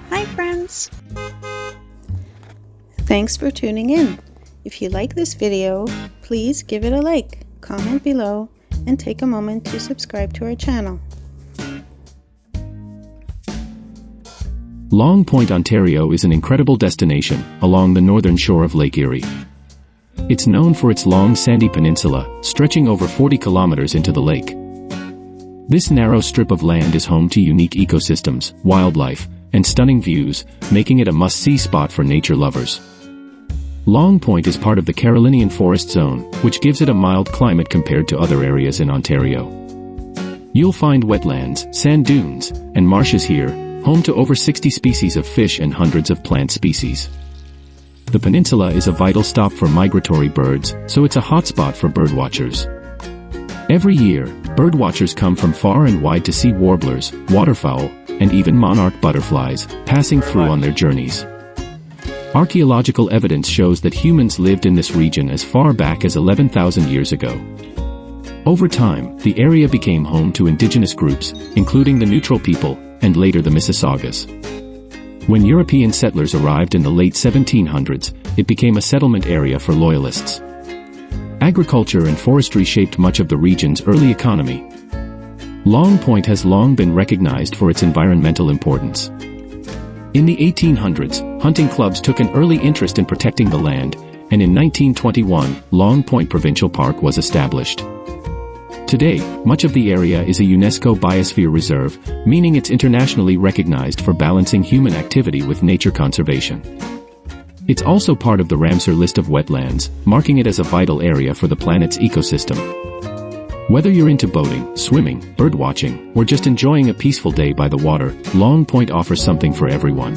Hi friends! Thanks for tuning in. If you like this video, please give it a like, comment below, and take a moment to subscribe to our channel. Long Point, Ontario is an incredible destination along the northern shore of Lake Erie. It's known for its long sandy peninsula, stretching over 40 kilometers into the lake. This narrow strip of land is home to unique ecosystems, wildlife, and stunning views, making it a must-see spot for nature lovers. Long Point is part of the Carolinian Forest Zone, which gives it a mild climate compared to other areas in Ontario. You'll find wetlands, sand dunes, and marshes here, home to over 60 species of fish and hundreds of plant species. The peninsula is a vital stop for migratory birds, so it's a hotspot for birdwatchers. Every year, birdwatchers come from far and wide to see warblers, waterfowl, and even monarch butterflies, passing through on their journeys. Archaeological evidence shows that humans lived in this region as far back as 11,000 years ago. Over time, the area became home to indigenous groups, including the Neutral people, and later the Mississaugas. When European settlers arrived in the late 1700s, it became a settlement area for Loyalists. Agriculture and forestry shaped much of the region's early economy. Long Point has long been recognized for its environmental importance. In the 1800s, hunting clubs took an early interest in protecting the land, and in 1921, Long Point Provincial Park was established. Today, much of the area is a UNESCO Biosphere Reserve, meaning it's internationally recognized for balancing human activity with nature conservation. It's also part of the Ramsar list of wetlands, marking it as a vital area for the planet's ecosystem. Whether you're into boating, swimming, birdwatching, or just enjoying a peaceful day by the water, Long Point offers something for everyone.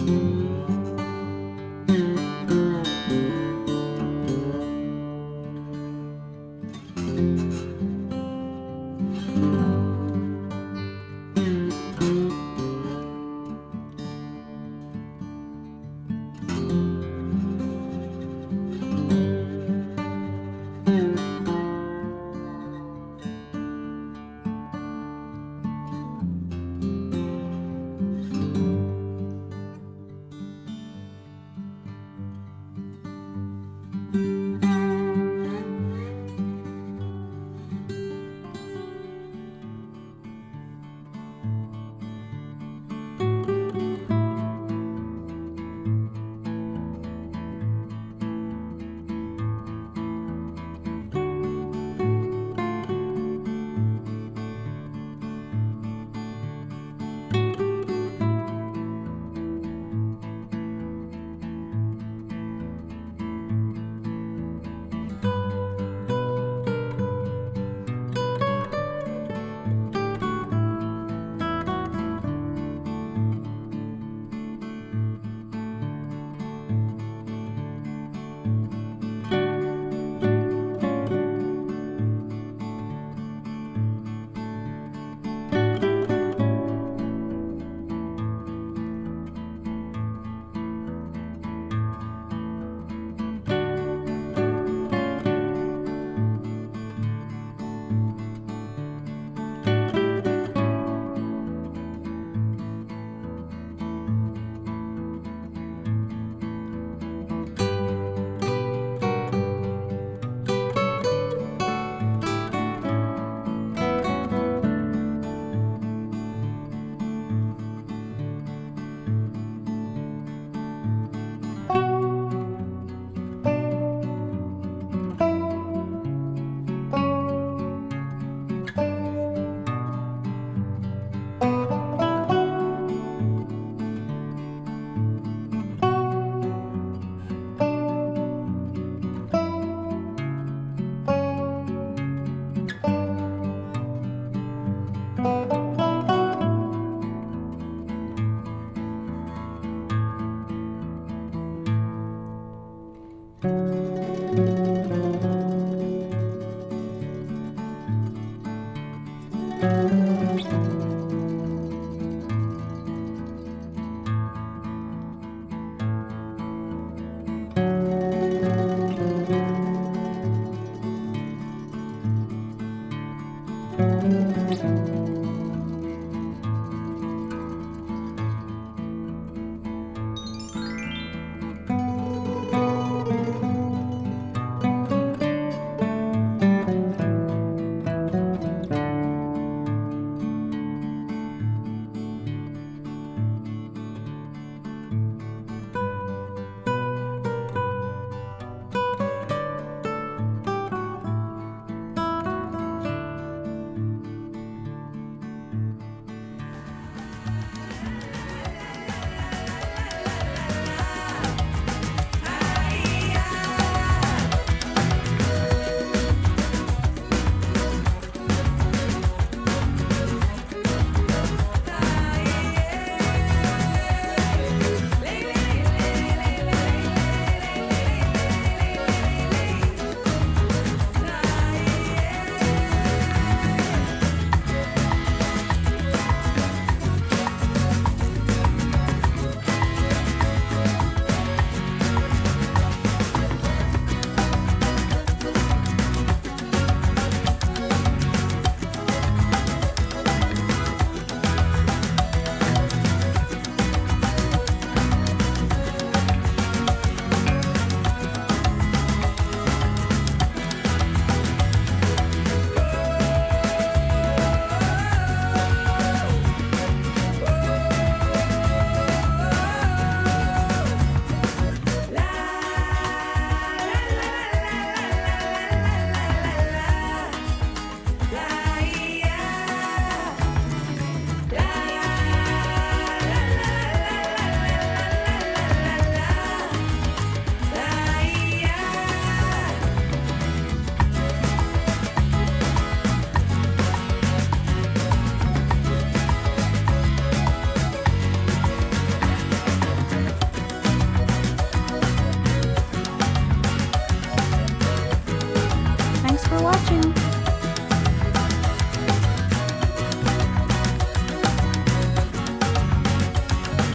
you.